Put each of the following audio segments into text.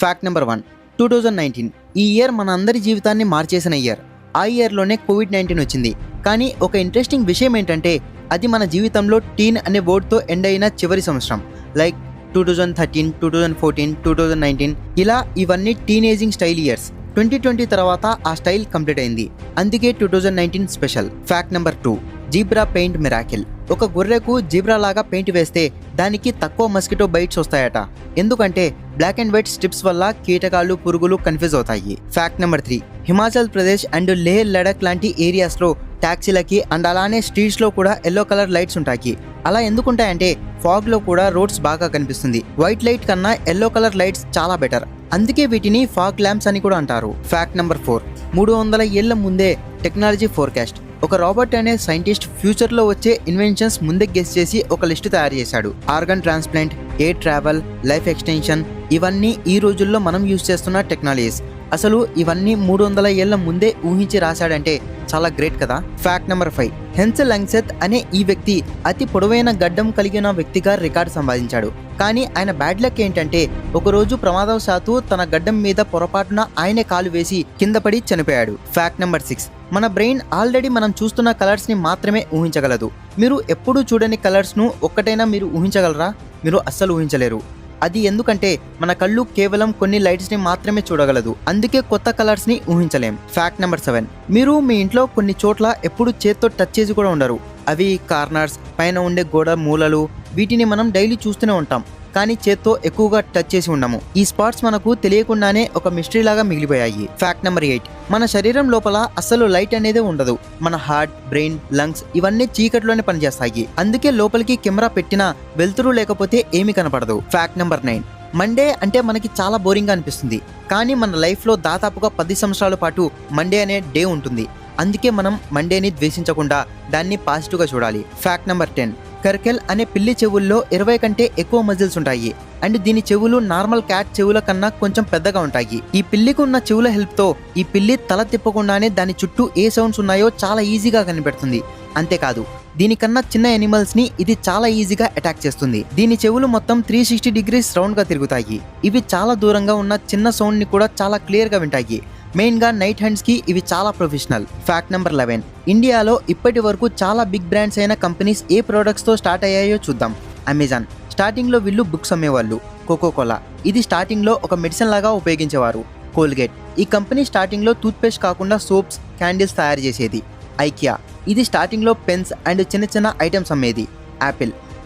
Fact number 1, 2019 ఈ year మన అందరి జీవితాన్ని మార్చేసిన ఇయర్. ఆ ఇయర్లోనే కోవిడ్-19 వచ్చింది. కానీ ఒక ఇంట్రెస్టింగ్ విషయం ఏంటంటే అది మన జీవితంలో టీన్ అనే వర్డ్తో ఎండ్ అయిన చివరి సంవత్సరం. లైక్ 2013, 2014, 2019 ఇలా ఇవన్నీ టీనేజింగ్ స్టైల్ ఇయర్స్. 2020 తర్వాత ఆ స్టైల్ కంప్లీట్ అయింది. అందుకే 2019 special. Fact number 2, zebra paint miracle. ఒక గొర్రెకు జీబ్రా లాగా పెయింట్ వేస్తే దానికి తక్కువ మస్కిటో బైట్స్ వస్తాయట. ఎందుకంటే బ్లాక్ అండ్ వైట్ స్ట్రిప్స్ వల్ల కీటకాలు, పురుగులు కన్ఫ్యూజ్ అవుతాయి. Fact number 3, Himachal Pradesh and Leh Ladakh లాంటి ఏరియాస్లో ట్యాక్సీలకి అండ్ అలానే స్ట్రీట్స్లో కూడా ఎల్లో కలర్ లైట్స్ ఉంటాయి. అలా ఎందుకుంటాయంటే ఫాగ్లో కూడా రోడ్స్ బాగా కనిపిస్తుంది. వైట్ లైట్ కన్నా ఎల్లో కలర్ లైట్స్ చాలా బెటర్. అందుకే వీటిని ఫాగ్ ల్యాంప్స్ అని కూడా అంటారు. ఫ్యాక్ట్ నెంబర్ 4, 300 ఏళ్ల ముందే టెక్నాలజీ ఫోర్కాస్ట్. ఒక రాబర్ట్ అనే సైంటిస్ట్ ఫ్యూచర్లో వచ్చే ఇన్వెన్షన్స్ ముందే గెస్ చేసి ఒక లిస్ట్ తయారు చేశాడు. Organ transplant, air travel, life extension ఇవన్నీ ఈ రోజుల్లో మనం యూజ్ చేస్తున్న టెక్నాలజీస్. అసలు ఇవన్నీ 300 ఏళ్ల ముందే ఊహించి రాశాడంటే చాలా గ్రేట్ కదా. ఫ్యాక్ట్ నెంబర్ 5, హెన్సెల్ లంగ్సెత్ అనే ఈ వ్యక్తి అతి పొడవైన గడ్డం కలిగిన వ్యక్తిగా రికార్డు సంపాదించాడు. కానీ ఆయన బ్యాడ్ లక్ ఏంటంటే ఒకరోజు ప్రమాదవశాత్తు తన గడ్డం మీద పొరపాటున ఆయనే కాలు వేసి కింద పడి చనిపోయాడు. ఫ్యాక్ట్ నెంబర్ 6, మన బ్రెయిన్ ఆల్రెడీ మనం చూస్తున్న కలర్స్ని మాత్రమే ఊహించగలదు. మీరు ఎప్పుడూ చూడని కలర్స్ను ఒక్కటైనా మీరు ఊహించగలరా? మీరు అస్సలు ఊహించలేరు. అది ఎందుకంటే మన కళ్ళు కేవలం కొన్ని లైట్స్ని మాత్రమే చూడగలదు. అందుకే కొత్త కలర్స్ని ఊహించలేం. ఫ్యాక్ట్ నెంబర్ 7, మీరు మీ ఇంట్లో కొన్ని చోట్ల ఎప్పుడు చేత్తో టచ్ చేసి కూడా ఉండరు. అవి కార్నర్స్, పైన ఉండే గోడ మూలలు. వీటిని మనం డైలీ చూస్తూనే ఉంటాం కానీ చేత్తో ఎక్కువగా టచ్ చేసి ఉండము. ఈ స్పాట్స్ మనకు తెలియకుండానే ఒక మిస్టరీ లాగా మిగిలిపోయాయి. ఫ్యాక్ట్ నెంబర్ 8, మన శరీరం లోపల అస్సలు లైట్ అనేది ఉండదు. మన హార్ట్, బ్రెయిన్, లంగ్స్ ఇవన్నీ చీకట్లోనే పనిచేస్తాయి. అందుకే లోపలికి కెమెరా పెట్టినా వెలుతురు లేకపోతే ఏమీ కనపడదు. ఫ్యాక్ట్ నెంబర్ 9, మండే అంటే మనకి చాలా బోరింగ్గా అనిపిస్తుంది. కానీ మన లైఫ్లో దాదాపుగా 10 సంవత్సరాల పాటు మండే అనే డే ఉంటుంది. అందుకే మనం మండేని ద్వేషించకుండా దాన్ని పాజిటివ్గా చూడాలి. ఫ్యాక్ట్ నెంబర్ 10, కర్కెల్ అనే పిల్లి చెవుల్లో 20 కంటే ఎక్కువ మజిల్స్ ఉంటాయి. అండ్ దీని చెవులు నార్మల్ క్యాట్ చెవుల కన్నా కొంచెం పెద్దగా ఉంటాయి. ఈ పిల్లికి ఉన్న చెవుల హెల్ప్తో ఈ పిల్లి తల తిప్పకుండానే దాని చుట్టూ ఏ సౌండ్స్ ఉన్నాయో చాలా ఈజీగా కనిపెడుతుంది. అంతేకాదు దీనికన్నా చిన్న ఎనిమల్స్ని ఇది చాలా ఈజీగా అటాక్ చేస్తుంది. దీని చెవులు మొత్తం 360 డిగ్రీస్ రౌండ్గా తిరుగుతాయి. ఇవి చాలా దూరంగా ఉన్న చిన్న సౌండ్ని కూడా చాలా క్లియర్గా వింటాయి. మెయిన్గా నైట్ హండ్స్కి ఇవి చాలా ప్రొఫెషనల్. ఫ్యాక్ట్ నెంబర్ 11, ఇండియాలో ఇప్పటి వరకు చాలా బిగ్ బ్రాండ్స్ అయిన కంపెనీస్ ఏ ప్రోడక్ట్స్తో స్టార్ట్ అయ్యాయో చూద్దాం. అమెజాన్, స్టార్టింగ్లో వీళ్ళు బుక్స్ అమ్మేవాళ్ళు. కోకోకోలా, ఇది స్టార్టింగ్లో ఒక మెడిసిన్ లాగా ఉపయోగించేవారు. కోల్గేట్, ఈ కంపెనీ స్టార్టింగ్లో టూత్పేస్ట్ కాకుండా సోప్స్, క్యాండిల్స్ తయారు చేసేది. ఐకియా, ఇది స్టార్టింగ్లో పెన్స్ అండ్ చిన్న చిన్న ఐటమ్స్ అమ్మేది.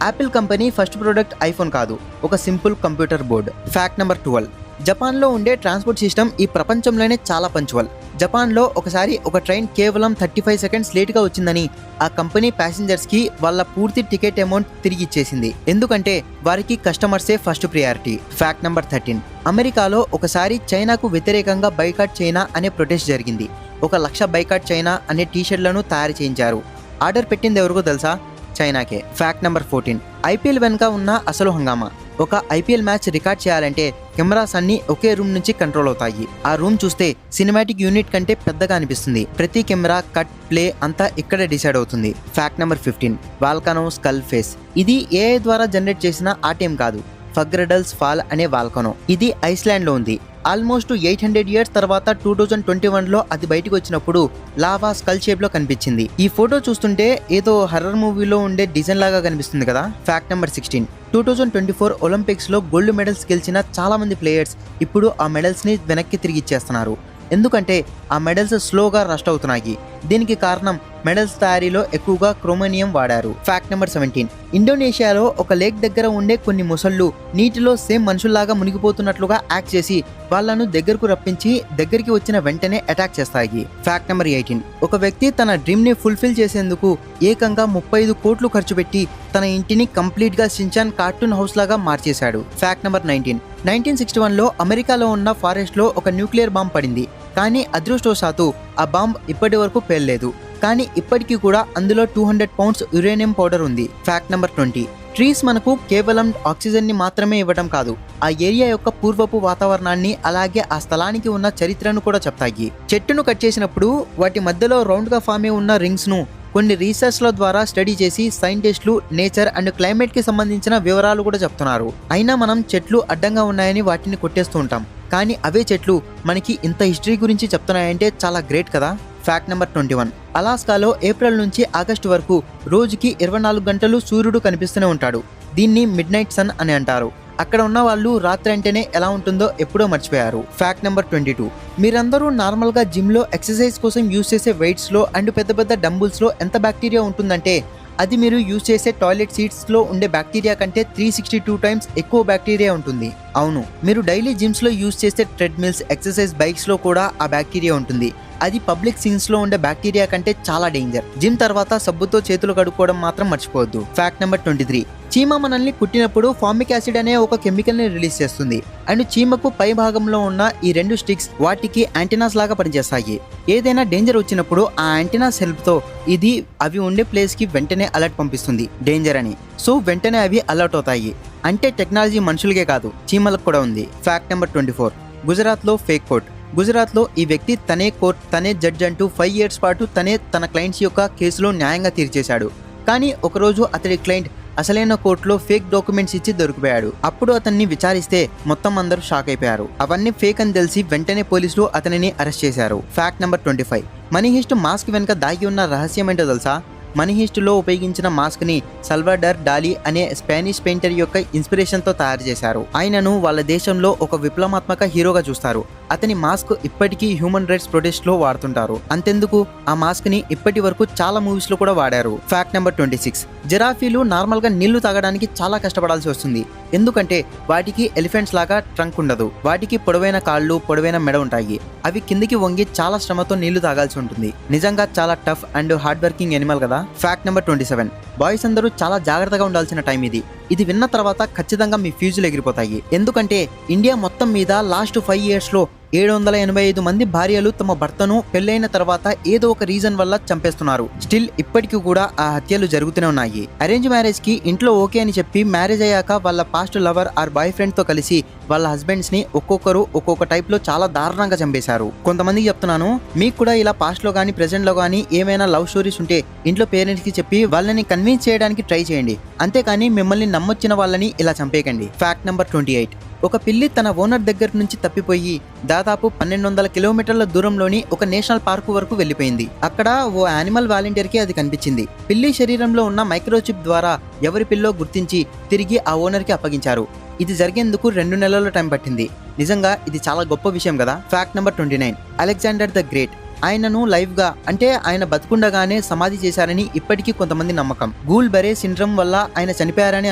Apple company first product iPhone కాదు, ఒక simple computer board. Fact number 12, జపాన్లో ఉండే ట్రాన్స్పోర్ట్ సిస్టమ్ ఈ ప్రపంచంలోనే చాలా పంచువల్. జపాన్లో ఒకసారి ఒక ట్రైన్ కేవలం 35 సెకండ్స్ లేట్గా వచ్చిందని ఆ కంపెనీ ప్యాసింజర్స్కి వాళ్ళ పూర్తి టికెట్ అమౌంట్ తిరిగి ఇచ్చేసింది. ఎందుకంటే వారికి కస్టమర్సే ఫస్ట్ ప్రియారిటీ. ఫ్యాక్ట్ నెంబర్ 13, అమెరికాలో ఒకసారి చైనాకు వ్యతిరేకంగా బైకాట్ చైనా అనే ప్రొటెస్ట్ జరిగింది. 1,00,000 బైకాట్ చైనా అనే టీషర్ట్లను తయారు చేయించారు. ఆర్డర్ పెట్టింది ఎవరికో తెలుసా? చైనాకే. ఫ్యాక్ట్ నెంబర్ 14, ఐపీఎల్ వెనుక ఉన్న అసలు హంగామా. ఒక ఐపీఎల్ మ్యాచ్ రికార్డ్ చేయాలంటే కెమెరాస్ అన్ని ఒకే రూమ్ నుంచి కంట్రోల్ అవుతాయి. ఆ రూమ్ చూస్తే సినిమాటిక్ యూనిట్ కంటే పెద్దగా అనిపిస్తుంది. ప్రతి కెమెరా కట్, ప్లే అంతా ఇక్కడే డిసైడ్ అవుతుంది. Fact number 15, volcano skull face. ఇది ఏఐ ద్వారా జనరేట్ చేసిన ఆర్ట్ ఏం కాదు, ఫగ్రెడల్స్ ఫాల్ అనే వాల్కనో. ఇది ఐస్లాండ్లో ఉంది. ఆల్మోస్ట్ 800 ఇయర్స్ తర్వాత 2021లో అది బయటకు వచ్చినప్పుడు లావా స్కల్ షేప్లో కనిపించింది. ఈ ఫోటో చూస్తుంటే ఏదో హర్రర్ మూవీలో ఉండే డిజైన్ లాగా కనిపిస్తుంది కదా. ఫ్యాక్ట్ నెంబర్ 16, 2024 ఒలింపిక్స్లో గోల్డ్ మెడల్స్ గెలిచిన చాలా మంది ప్లేయర్స్ ఇప్పుడు ఆ మెడల్స్ని వెనక్కి తిరిగి ఇచ్చేస్తున్నారు. ఎందుకంటే ఆ మెడల్స్ స్లోగా రస్ట్ అవుతున్నాయి. దీనికి కారణం మెడల్స్ తయారీలో ఎక్కువగా క్రోమోనియం వాడారు. ఫ్యాక్ట్ నెంబర్ 17, ఇండోనేషియాలో ఒక లేక్ దగ్గర ఉండే కొన్ని మొసళ్ళు నీటిలో సేమ్ మనుషుల్లాగా మునిగిపోతున్నట్లుగా యాక్ట్ చేసి వాళ్లను దగ్గరకు రప్పించి దగ్గరికి వచ్చిన వెంటనే అటాక్ చేస్తాయి. ఫ్యాక్ట్ నెంబర్ 18, ఒక వ్యక్తి తన డ్రీమ్ ని ఫుల్ఫిల్ చేసేందుకు ఏకంగా 35 కోట్లు ఖర్చు పెట్టి తన ఇంటిని కంప్లీట్ గా షిన్చాన్ కార్టూన్ హౌస్ లాగా మార్చేశాడు. ఫ్యాక్ట్ నెంబర్ 19, 1961లో అమెరికాలో ఉన్న ఫారెస్ట్ లో ఒక న్యూక్లియర్ బాంబ్ పడింది. కానీ అదృష్టవశాత్తు ఆ బాంబ్ ఇప్పటి వరకు పేలలేదు. కానీ ఇప్పటికీ కూడా అందులో 200 పౌండ్స్ యురేనియం పౌడర్ ఉంది. ఫ్యాక్ట్ నెంబర్ 20, ట్రీస్ మనకు కేవలం ఆక్సిజన్ ని మాత్రమే ఇవ్వడం కాదు, ఆ ఏరియా యొక్క పూర్వపు వాతావరణాన్ని అలాగే ఆ స్థలానికి ఉన్న చరిత్రను కూడా చెప్తాయి. చెట్టును కట్ చేసినప్పుడు వాటి మధ్యలో రౌండ్ గా ఫామ్ అయి ఉన్న రింగ్స్ ను కొన్ని రీసెర్చ్ల ద్వారా స్టడీ చేసి సైంటిస్టులు నేచర్ అండ్ క్లైమేట్ కి సంబంధించిన వివరాలు కూడా చెప్తున్నారు. అయినా మనం చెట్లు అడ్డంగా ఉన్నాయని వాటిని కొట్టేస్తూ ఉంటాం. కానీ అవే చెట్లు మనకి ఇంత హిస్టరీ గురించి చెప్తున్నాయంటే చాలా గ్రేట్ కదా. Fact number 21. అలాస్కాలో ఏప్రిల్ నుంచి ఆగస్టు వరకు రోజుకి 24 గంటలు సూర్యుడు కనిపిస్తూనే ఉంటాడు. దీన్ని మిడ్ నైట్ సన్ అని అంటారు. అక్కడ ఉన్న వాళ్ళు రాత్రి అంటేనే ఎలా ఉంటుందో ఎప్పుడో మర్చిపోయారు. Fact number 22. మీరందరూ నార్మల్గా జిమ్లో ఎక్సర్సైజ్ కోసం యూజ్ చేసే వెయిట్స్లో అండ్ పెద్ద పెద్ద డంబుల్స్లో ఎంత బ్యాక్టీరియా ఉంటుందంటే అది మీరు యూజ్ చేసే టాయిలెట్ సీట్స్లో ఉండే బ్యాక్టీరియా కంటే 362 టైమ్స్ ఎక్కువ బ్యాక్టీరియా ఉంటుంది. అవును, మీరు డైలీ జిమ్స్లో యూజ్ చేసే ట్రెడ్మిల్స్, ఎక్సర్సైజ్ బైక్స్లో కూడా ఆ బ్యాక్టీరియా ఉంటుంది. అది పబ్లిక్ సీన్స్లో ఉండే బ్యాక్టీరియా కంటే చాలా డేంజర్. జిమ్ తర్వాత సబ్బుతో చేతులు కడుక్కోవడం మాత్రం మర్చిపోవద్దు. Fact number 23. చీమ మనల్ని కుట్టినప్పుడు ఫార్మిక్ యాసిడ్ అనే ఒక కెమికల్ ని రిలీజ్ చేస్తుంది. అండ్ చీమకు పై భాగంలో ఉన్న ఈ 2 స్టిక్స్ వాటికి యాంటీనాస్ లాగా పనిచేస్తాయి. ఏదైనా డేంజర్ వచ్చినప్పుడు ఆ యాంటీనాస్ హెల్ప్ తో ఇది అవి ఉండే ప్లేస్ కి వెంటనే అలర్ట్ పంపిస్తుంది డేంజర్ అని. సో వెంటనే అవి అలర్ట్ అవుతాయి. అంటే టెక్నాలజీ మనుషులకే కాదు, చీమలకు కూడా ఉంది. Fact number 24. గుజరాత్లో ఫేక్ కోర్ట్. గుజరాత్లో ఈ వ్యక్తి తనే కోర్ట్, తనే జడ్జ్ అంటూ 5 years పాటు తనే తన క్లయింట్స్ యొక్క కేసులో న్యాయంగా తీర్చేశాడు. కానీ ఒకరోజు అతడి క్లయింట్ అసలైన కోర్టులో ఫేక్ డాక్యుమెంట్స్ ఇచ్చి దొరికిపోయాడు. అప్పుడు అతన్ని విచారిస్తే మొత్తం అందరూ షాక్ అయిపోయారు. అవన్నీ ఫేక్ అని తెలిసి వెంటనే పోలీసులు అతనిని అరెస్ట్ చేశారు. Fact number 25. Money heist mask వెనుక దాగి ఉన్న రహస్యం ఏంటో తెలుసా? మనీ హీస్ట్లో ఉపయోగించిన మాస్క్ ని సల్వాడర్ డాలీ అనే స్పానిష్ పెయింటర్ యొక్క ఇన్స్పిరేషన్ తో తయారు చేశారు. ఆయనను వాళ్ళ దేశంలో ఒక విప్లవాత్మక హీరోగా చూస్తారు. అతని మాస్క్ ఇప్పటికీ హ్యూమన్ రైట్స్ ప్రొటెస్ట్ లో వాడుతుంటారు. అంతెందుకు, ఆ మాస్క్ ని ఇప్పటి వరకు చాలా మూవీస్ లో కూడా వాడారు. Fact number 26. జిరాఫీలు నార్మల్ గా నీళ్లు తాగడానికి చాలా కష్టపడాల్సి వస్తుంది. ఎందుకంటే వాటికి ఎలిఫెంట్స్ లాగా ట్రంక్ ఉండదు. వాటికి పొడవైన కాళ్ళు, పొడవైన మెడ ఉంటాయి. అవి కిందికి వంగి చాలా శ్రమతో నీళ్లు తాగాల్సి ఉంటుంది. నిజంగా చాలా tough and hard working animal కదా. Fact number 27. బాయ్స్ అందరూ చాలా జాగ్రత్తగా ఉండాల్సిన టైం ఇది. ఇది విన్న తర్వాత ఖచ్చితంగా మీ ఫ్యూజులు ఎగిరిపోతాయి. ఎందుకంటే ఇండియా మొత్తం మీద లాస్ట్ 5 years లో 785 మంది భార్యలు తమ భర్తను పెళ్లైన తర్వాత ఏదో ఒక రీజన్ వల్ల చంపేస్తున్నారు. స్టిల్ ఇప్పటికీ కూడా ఆ హత్యలు జరుగుతూనే ఉన్నాయి. అరేంజ్ మ్యారేజ్ కి ఇంట్లో ఓకే అని చెప్పి మ్యారేజ్ అయ్యాక వాళ్ళ past lover are boy friend తో కలిసి వాళ్ళ హస్బెండ్స్ ని ఒక్కొక్కరు ఒక్కొక్క టైప్ లో చాలా దారుణంగా చంపేశారు. కొంతమందికి చెప్తున్నాను, మీకు కూడా ఇలా పాస్ట్ లో గానీ ప్రెసెంట్ లో గానీ ఏమైనా లవ్ స్టోరీస్ ఉంటే ఇంట్లో పేరెంట్స్ కి చెప్పి వాళ్ళని కన్విన్స్ చేయడానికి ట్రై చేయండి. అంతేకాని మిమ్మల్ని నమ్మొచ్చిన వాళ్ళని ఇలా చంపేయకండి. Fact number 28. ఒక పిల్లి తన ఓనర్ దగ్గర నుంచి తప్పిపోయి దాదాపు 1200 కిలోమీటర్ల దూరంలోని ఒక నేషనల్ పార్క్ వరకు వెళ్ళిపోయింది. అక్కడ ఓ యానిమల్ వాలంటీర్ కి అది కనిపించింది. పిల్లి శరీరంలో ఉన్న మైక్రోచిప్ ద్వారా ఎవరి పిల్లో గుర్తించి తిరిగి ఆ ఓనర్ కి అప్పగించారు. ఇది జరిగేందుకు 2 నెలల టైం పట్టింది. నిజంగా ఇది చాలా గొప్ప విషయం కదా. Fact number 29. Alexander the great. ఆయనను లైవ్ గా అంటే ఆయన బతుకుండగానే సమాధి చేశారని ఇప్పటికీ కొంతమంది నమ్మకం. గూల్ బెరే సిండ్రోమ్ వల్ల ఆయన చనిపోయారని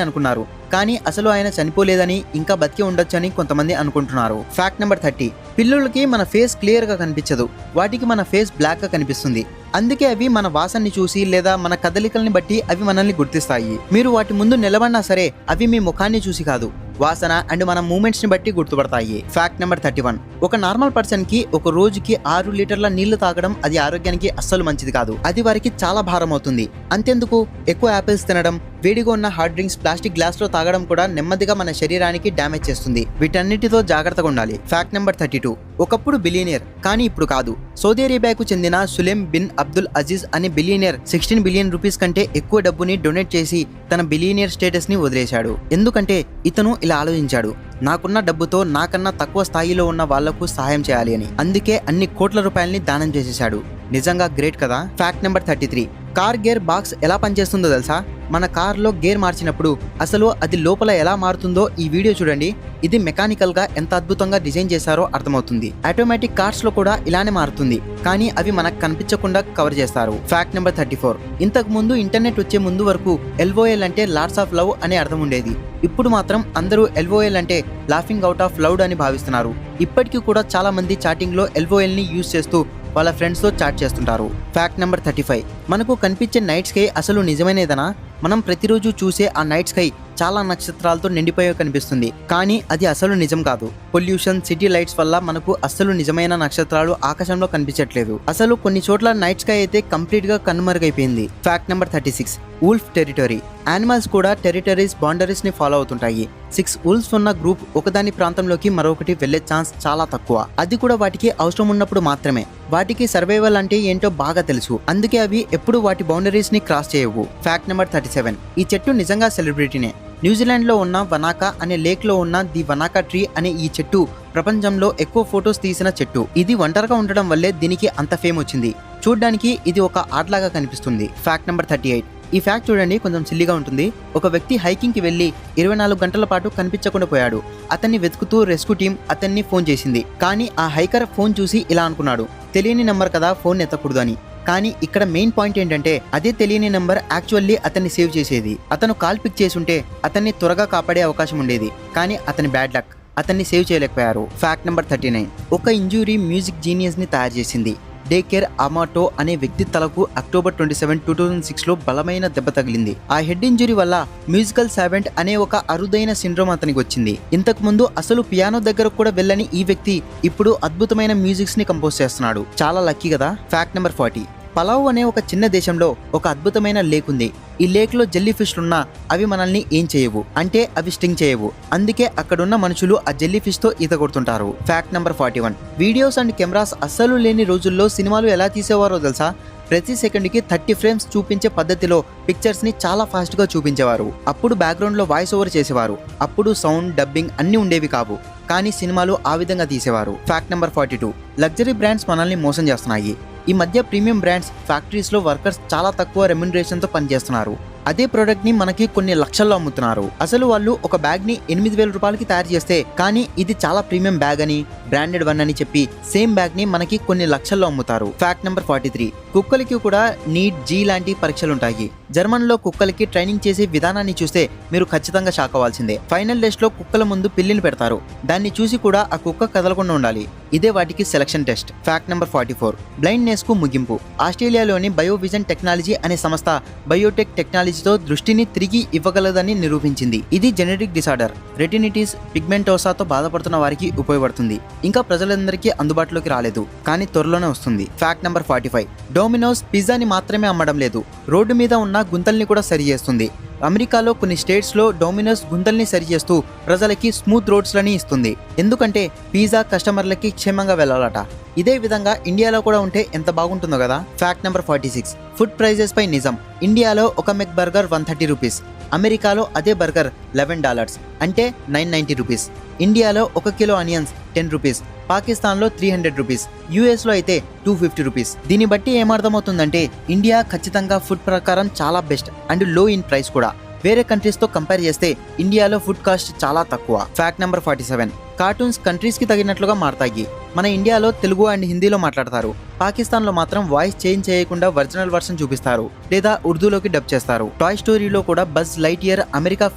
అనుకున్నారు. కానీ అసలు ఆయన చనిపోలేదని, ఇంకా బతికి ఉండొచ్చని కొంతమంది అనుకుంటున్నారు. Fact number 30. పిల్లులకి మన ఫేస్ క్లియర్ గా కనిపించదు. వాటికి మన ఫేస్ బ్లాక్ గా కనిపిస్తుంది. అందుకే అవి మన వాసనని చూసి లేదా మన కదలికల్ని బట్టి అవి మనల్ని గుర్తిస్తాయి. మీరు వాటి ముందు నిలబడినా సరే అవి మీ ముఖాన్ని చూసి కాదు, వాసన అండ్ మన మూమెంట్స్ ని బట్టి గుర్తుపడతాయి. Fact number 31. ఒక నార్మల్ పర్సన్ కి ఒక రోజుకి 6 లీటర్ల నీళ్లు తాగడం అది ఆరోగ్యానికి అస్సలు మంచిది కాదు. అది వారికి చాలా భారం అవుతుంది. అంతెందుకు, ఎక్కువ యాపిల్స్ తినడం, వేడిగా ఉన్న హార్డ్ డ్రింక్స్ ప్లాస్టిక్ గ్లాస్ లో తాగడం కూడా నెమ్మదిగా మన శరీరానికి డ్యామేజ్ చేస్తుంది. వీటన్నిటితో జాగ్రత్తగా ఉండాలి. Fact number 32. ఒకప్పుడు బిలియనియర్ కానీ ఇప్పుడు కాదు. సౌదీ అరేబియాకు చెందిన సులేం బిన్ అబ్దుల్ అజీజ్ అనే బిలియనియర్ 16 బిలియన్ రూపీస్ కంటే ఎక్కువ డబ్బుని డొనేట్ చేసి తన బిలియనియర్ స్టేటస్ ని వదిలేశాడు. ఎందుకంటే ఇతను ఇలా ఆలోచించాడు, నాకున్న డబ్బుతో నాకన్నా తక్కువ స్థాయిలో ఉన్న వాళ్లకు సహాయం చేయాలి అని. అందుకే అన్ని కోట్ల రూపాయలని దానం చేసేశాడు. నిజంగా గ్రేట్ కదా. Fact number 33. Car gear box ఎలా పనిచేస్తుందో తెలుసా? మన కార్లో గేర్ మార్చినప్పుడు అసలు అది లోపల ఎలా మారుతుందో ఈ వీడియో చూడండి. ఇది మెకానికల్ గా ఎంత అద్భుతంగా డిజైన్ చేశారో అర్థమవుతుంది. ఆటోమేటిక్ కార్స్ లో కూడా ఇలానే మారుతుంది, కానీ అవి మనకు కనిపించకుండా కవర్ చేస్తారు. Fact number 34. ఇంతకు ముందు ఇంటర్నెట్ వచ్చే ముందు వరకు LOL అంటే లాట్స్ ఆఫ్ లవ్ అనే అర్థం ఉండేది. ఇప్పుడు మాత్రం అందరూ LOL అంటే లాఫింగ్ అవుట్ ఆఫ్ లౌడ్ అని భావిస్తున్నారు. ఇప్పటికీ కూడా చాలా మంది చాటింగ్ లో LOL ని యూజ్ చేస్తూ వాళ్ళ ఫ్రెండ్స్తో చాట్ చేస్తుంటారు. Fact number 35. మనకు కనిపించే నైట్ స్కై అసలు నిజమైనదేనా? మనం ప్రతిరోజు చూసే ఆ నైట్ స్కై చాలా నక్షత్రాలతో నిండిపోయే కనిపిస్తుంది, కానీ అది అసలు నిజం కాదు. పొల్యూషన్, సిటీ లైట్స్ వల్ల మనకు అసలు నిజమైన నక్షత్రాలు ఆకాశంలో కనిపించట్లేదు. అసలు కొన్ని చోట్ల నైట్ స్కై అయితే కంప్లీట్ గా కనుమరుగైపోయింది. Fact number 36. Wolf territory. Animals కూడా టెరిటరీస్, బౌండరీస్ ని ఫాలో అవుతుంటాయి. 6 వుల్ఫ్స్ ఉన్న గ్రూప్ ఒకదాని ప్రాంతంలోకి మరొకటి వెళ్లే ఛాన్స్ చాలా తక్కువ. అది కూడా వాటికి అవసరం ఉన్నప్పుడు మాత్రమే. వాటికి సర్వైవల్ అంటే ఏంటో బాగా తెలుసు, అందుకే అవి ఎప్పుడు వాటి బౌండరీస్ ని క్రాస్ చేయవు. Fact number 37. ఈ చెట్టు నిజంగా సెలబ్రిటీనే. న్యూజిలాండ్ లో ఉన్న వనాకా అనే లేక్ లో ఉన్న ది వనాకా ట్రీ అనే ఈ చెట్టు ప్రపంచంలో ఎక్కువ ఫొటోస్ తీసిన చెట్టు. ఇది ఒంటరిగా ఉండడం వల్లే దీనికి అంత ఫేమ్ వచ్చింది. చూడ్డానికి ఇది ఒక ఆటలాగా కనిపిస్తుంది. Fact number 38. ఈ ఫ్యాక్ట్ చూడండి, కొంచెం సిల్లీగా ఉంటుంది. ఒక వ్యక్తి హైకింగ్కి వెళ్ళి 24 గంటల పాటు కనిపించకుండా పోయాడు. అతన్ని వెతుకుతూ రెస్క్యూ టీం అతన్ని ఫోన్ చేసింది. కానీ ఆ హైకర్ ఫోన్ చూసి ఇలా అనుకున్నాడు, తెలియని నెంబర్ కదా, ఫోన్ ఎత్తకూడదు అని. కానీ ఇక్కడ మెయిన్ పాయింట్ ఏంటంటే అదే తెలియని నెంబర్ యాక్చువల్లీ అతన్ని సేవ్ చేసేది. అతను కాల్ పిక్ చేసుంటే అతన్ని త్వరగా కాపాడే అవకాశం ఉండేది. కానీ అతని బ్యాడ్ లక్, అతన్ని సేవ్ చేయలేకపోయారు. Fact number 39. ఒక ఇంజురీ మ్యూజిక్ జీనియస్ ని తయారు చేసింది. డేకేర్ అమాటో అనే వ్యక్తి తలకు అక్టోబర్ 27, 2006లో బలమైన దెబ్బ తగిలింది. ఆ హెడ్ ఇంజురీ వల్ల మ్యూజికల్ సావెంట్ అనే ఒక అరుదైన సిండ్రోమ్ అతనికి వచ్చింది. ఇంతకు ముందు అసలు పియానో దగ్గర కూడా వెళ్ళని ఈ వ్యక్తి ఇప్పుడు అద్భుతమైన మ్యూజిక్స్ ని కంపోజ్ చేస్తున్నాడు. చాలా లక్కీ కదా. Fact number 40. పలావ్ అనే ఒక చిన్న దేశంలో ఒక అద్భుతమైన లేక్ ఉంది. ఈ లేక్ లో జెల్లీ ఫిష్లున్నా అవి మనల్ని ఏం చేయవు, అంటే అవి స్టింగ్ చేయవు. అందుకే అక్కడున్న మనుషులు ఆ జెల్లీ ఫిష్ తో ఈత కొడుతుంటారు. Fact number 41. Videos and cameras అస్సలు లేని రోజుల్లో సినిమాలు ఎలా తీసేవారో తెలుసా? ప్రతి సెకండ్కి 30 ఫ్రేమ్స్ చూపించే పద్ధతిలో పిక్చర్స్ ని చాలా ఫాస్ట్ గా చూపించేవారు. అప్పుడు బ్యాక్గ్రౌండ్ లో వాయిస్ ఓవర్ చేసేవారు. అప్పుడు సౌండ్ డబ్బింగ్ అన్ని ఉండేవి కావు, కానీ సినిమాలు ఆ విధంగా తీసేవారు. Fact number 42. లగ్జరీ బ్రాండ్స్ మనల్ని మోసం చేస్తున్నాయి. ఈ మధ్య ప్రీమియం బ్రాండ్స్ ఫ్యాక్టరీస్ లో వర్కర్స్ చాలా తక్కువ రెమ్యునరేషన్ తో పనిచేస్తున్నారు. అదే ప్రోడక్ట్ ని మనకి కొన్ని లక్షల్లో అమ్ముతున్నారు. అసలు వాళ్ళు ఒక బ్యాగ్ ని 8,000 రూపాయలకి తయారు చేస్తే, కానీ ఇది చాలా ప్రీమియం బ్యాగ్ అని, బ్రాండెడ్ వన్ అని చెప్పి సేమ్ బ్యాగ్ ని మనకి కొన్ని లక్షల్లో అమ్ముతారు. Fact number 43. కుక్కలకి కూడా నీట్, జీ లాంటి పరీక్షలు ఉంటాయి. జర్మన్ లో కుక్కలకి ట్రైనింగ్ చేసే విధానాన్ని చూస్తే మీరు ఖచ్చితంగా షాక్ అవ్వాల్సిందే. ఫైనల్ డేస్ లో కుక్కల ముందు పిల్లిని పెడతారు. దాన్ని చూసి కూడా ఆ కుక్క కదలకుండా ఉండాలి. ఇదే వాటికి selection test. Fact number 44. Blindness కు ముగింపు. ఆస్ట్రేలియాలోని బయోవిజన్ టెక్నాలజీ అనే సంస్థ బయోటెక్ టెక్నాలజీతో దృష్టిని తిరిగి ఇవ్వగలదని నిరూపించింది. ఇది జెనెటిక్ డిసార్డర్ రెటినిటిస్ పిగ్మెంటోసాతో బాధపడుతున్న వారికి ఉపయోగపడుతుంది. ఇంకా ప్రజలందరికీ అందుబాటులోకి రాలేదు, కానీ త్వరలోనే వస్తుంది. Fact number 45. డొమినోస్ పిజ్జాని మాత్రమే అమ్మడం లేదు, రోడ్డు మీద ఉన్న గుంతల్ని కూడా సరి చేస్తుంది. అమెరికాలో కొన్ని స్టేట్స్లో డొమినోస్ గుంతల్ని సరిచేస్తూ ప్రజలకి స్మూత్ రోడ్స్లని ఇస్తుంది. ఎందుకంటే పిజ్జా కస్టమర్లకి క్షేమంగా వెళ్ళాలట. ఇదే విధంగా ఇండియాలో కూడా ఉంటే ఎంత బాగుంటుందో కదా. Fact number 46. ఫుడ్ ప్రైజెస్ పై నిజం. ఇండియాలో ఒక మెక్ బర్గర్ 130 రూపీస్, అమెరికాలో అదే బర్గర్ $11 అంటే 990 రూపీస్. ఇండియాలో 1 కిలో ఆనియన్స్ 10 రూపీస్, పాకిస్తాన్లో 300 రూపీస్, యూఎస్లో అయితే 250 రూపీస్. దీన్ని బట్టి ఏమర్థమవుతుందంటే ఇండియా ఖచ్చితంగా ఫుడ్ ప్రకారం చాలా బెస్ట్ అండ్ లో ఇన్ ప్రైస్ కూడా. వేరే కంట్రీస్తో కంపేర్ చేస్తే ఇండియాలో ఫుడ్ కాస్ట్ చాలా తక్కువ. Fact number 47. కార్టూన్స్ కంట్రీస్కి తగినట్లుగా మారతాయి. మన ఇండియాలో తెలుగు అండ్ హిందీలో మాట్లాడతారు. పాకిస్తాన్లో మాత్రం వాయిస్ చేంజ్ చేయకుండా ఒరిజినల్ వర్షన్ చూపిస్తారు లేదా ఉర్దూలోకి డబ్ చేస్తారు. టాయ్ స్టోరీలో కూడా buzz light year America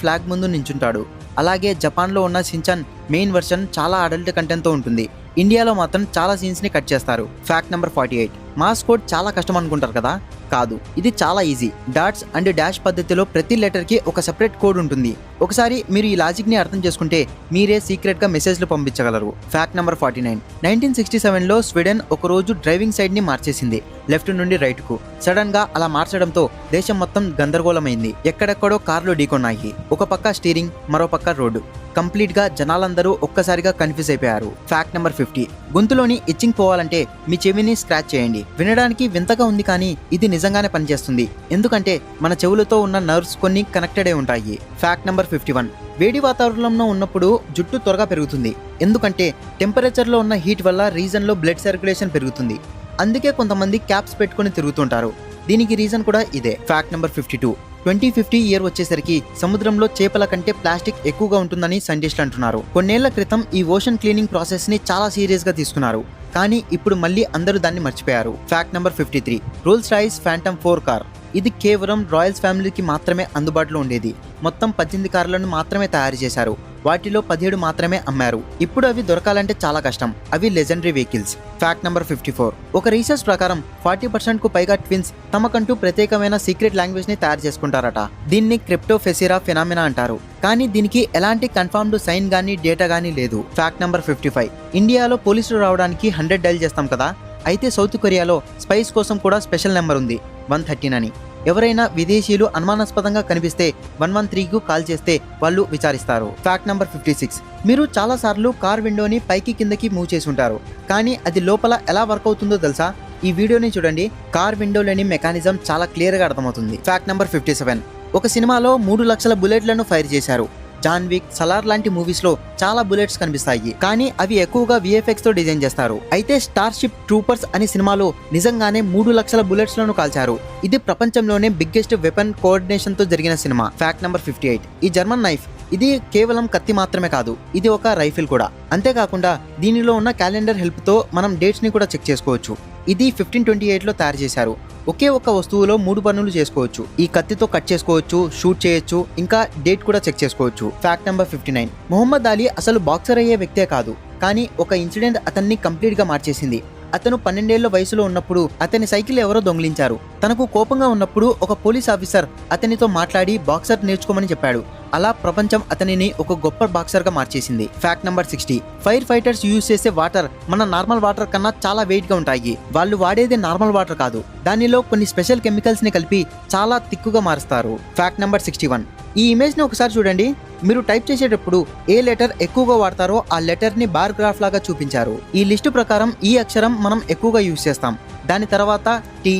flag ముందు నించుంటాడు. అలాగే జపాన్లో ఉన్న షిన్చాన్ మెయిన్ వర్షన్ చాలా అడల్ట్ కంటెంట్తో ఉంటుంది. ఇండియాలో మాత్రం చాలా సీన్స్ని కట్ చేస్తారు. Fact number 48. మాస్ కోడ్ చాలా కష్టం అనుకుంటారు కదా, కాదు, ఇది చాలా ఈజీ. డాట్స్ అండ్ డాష్ పద్ధతిలో ప్రతి లెటర్కి ఒక సెపరేట్ కోడ్ ఉంటుంది. ఒకసారి మీరు ఈ లాజిక్ని అర్థం చేసుకుంటే మీరే సీక్రెట్గా మెసేజ్లు పంపించగలరు. Fact number 49. 1967లో స్వీడన్ ఒకరోజు డ్రైవింగ్ సైడ్ని మార్చేసింది, లెఫ్ట్ నుండి రైట్కు. సడన్గా అలా మార్చడంతో దేశం మొత్తం గందరగోళమైంది. ఎక్కడెక్కడో కార్లు ఢీకొన్నాయి. ఒక పక్క స్టీరింగ్, మరో పక్క రోడ్డు. కంప్లీట్గా జనాలందరూ ఒక్కసారిగా కన్ఫ్యూజ్ అయిపోయారు. Fact number 50. గొంతులోని ఇచ్చింగ్ పోవాలంటే మీ చెవిని స్క్రాచ్ చేయండి. వినడానికి వింతగా ఉంది, కానీ ఇది నిజంగానే పనిచేస్తుంది. ఎందుకంటే మన చెవులతో ఉన్న నర్వ్స్ కొన్ని కనెక్టెడ్ అయి ఉంటాయి. Fact number 51. వేడి వాతావరణంలో ఉన్నప్పుడు జుట్టు త్వరగా పెరుగుతుంది. ఎందుకంటే టెంపరేచర్లో ఉన్న హీట్ వల్ల రీజన్లో బ్లడ్ సర్క్యులేషన్ పెరుగుతుంది. అందుకే కొంతమంది క్యాప్స్ పెట్టుకుని తిరుగుతుంటారు. దీనికి రీజన్ కూడా ఇదే. Fact number 52. 2050 ఇయర్ వచ్చేసరికి సముద్రంలో చేపల కంటే ప్లాస్టిక్ ఎక్కువగా ఉంటుందని సైంటిస్టులు అంటున్నారు. కొన్నేళ్ల క్రితం ఈ ఓషన్ క్లీనింగ్ ప్రాసెస్ ని చాలా సీరియస్ గా తీసుకున్నారు, కానీ ఇప్పుడు మళ్ళీ అందరూ దాన్ని మర్చిపోయారు. Fact number 53. Rolls Royce phantom 4 car. ఇది కేవలం రాయల్స్ ఫ్యామిలీకి మాత్రమే అందుబాటులో ఉండేది. మొత్తం 18 కార్లను మాత్రమే తయారు చేశారు. వాటిలో 17 మాత్రమే అమ్మారు. ఇప్పుడు అవి దొరకాలంటే చాలా కష్టం. అవి లెజెండరీ వెహికల్స్. Fact number 54. ఒక రీసెర్చ్ ప్రకారం 40% పైగా ట్విన్స్ తమకంటూ ప్రత్యేకమైన సీక్రెట్ లాంగ్వేజ్ ని తయారు చేసుకుంటారట. దీన్ని క్రిప్టోఫెసిరా ఫినామినా అంటారు. కానీ దీనికి ఎలాంటి కన్ఫర్మ్డ్ సైన్ గానీ డేటా గానీ లేదు. Fact number 55. ఇండియాలో పోలీసులు రావడానికి 100 డైల్ చేస్తాం కదా, అయితే సౌత్ కొరియాలో స్పైస్ కోసం కూడా స్పెషల్ నెంబర్ ఉంది, 113 అని. ఎవరైనా విదేశీయులు అనుమానాస్పదంగా కనిపిస్తే 113కు కాల్ చేస్తే వాళ్ళు విచారిస్తారు. Fact number 56. మీరు చాలాసార్లు కార్ విండోని పైకి కిందకి మూవ్ చేసి ఉంటారు, కానీ అది లోపల ఎలా వర్క్ అవుతుందో తెలుసా? ఈ వీడియోని చూడండి. కార్ విండోలోని మెకానిజం చాలా క్లియర్గా అర్థమవుతుంది. Fact number 57. ఒక సినిమాలో 3 లక్షల బుల్లెట్లను ఫైర్ చేశారు. జాన్ విక్, సలార్ లాంటి మూవీస్ లో చాలా బుల్లెట్స్ కనిపిస్తాయి, కానీ అవి ఎక్కువగా విఎఫ్ఎక్స్ తో డిజైన్ చేస్తారు. అయితే స్టార్ షిప్ ట్రూపర్స్ అనే సినిమాలో నిజంగానే 3 లక్షల బుల్లెట్స్ లను కాల్చారు. ఇది ప్రపంచంలోనే బిగ్గెస్ట్ వెపన్ కోఆర్డినేషన్ తో జరిగిన సినిమా. Fact number 58. ఈ జర్మన్ నైఫ్ ఇది కేవలం కత్తి మాత్రమే కాదు, ఇది ఒక రైఫిల్ కూడా. అంతేకాకుండా దీనిలో ఉన్న క్యాలెండర్ హెల్ప్ తో మనం డేట్స్ ని కూడా చెక్ చేసుకోవచ్చు. ఇది 1528లో తయారు చేశారు. ఒకే ఒక వస్తువులో 3 పనులు చేసుకోవచ్చు. ఈ కత్తితో కట్ చేసుకోవచ్చు, షూట్ చేయొచ్చు, ఇంకా డేట్ కూడా చెక్ చేసుకోవచ్చు. Fact number 59. మొహమ్మద్ అలీ అసలు బాక్సర్ అయ్యే వ్యక్తే కాదు, కానీ ఒక ఇన్సిడెంట్ అతన్ని కంప్లీట్ గా మార్చేసింది. అతను 12 ఏళ్ల వయసులో ఉన్నప్పుడు అతని సైకిల్ ఎవరో దొంగిలించారు. తనకు కోపంగా ఉన్నప్పుడు ఒక పోలీస్ ఆఫీసర్ అతనితో మాట్లాడి బాక్సర్ నేర్చుకోమని చెప్పాడు. అలా ప్రపంచం అతనిని ఒక గొప్ప బాక్సర్ గా మార్చేసింది. Fact number 60. Fire fighters use చేసే వాటర్ మన నార్మల్ వాటర్ కన్నా చాలా వెయిట్ గా ఉంటాయి. వాళ్ళు వాడేది నార్మల్ వాటర్ కాదు, దానిలో కొన్ని స్పెషల్ కెమికల్స్ ని కలిపి చాలా తిక్కుగా మారుస్తారు. Fact number 61. ఈ ఇమేజ్ ని ఒకసారి చూడండి. మీరు టైప్ చేసేటప్పుడు ఏ లెటర్ ఎక్కువగా వాడతారో ఆ లెటర్ ని బార్ గ్రాఫ్ లాగా చూపించారు. ఈ లిస్టు ప్రకారం ఈ అక్షరం మనం ఎక్కువగా యూజ్ చేస్తాం. దాని తర్వాత టీ,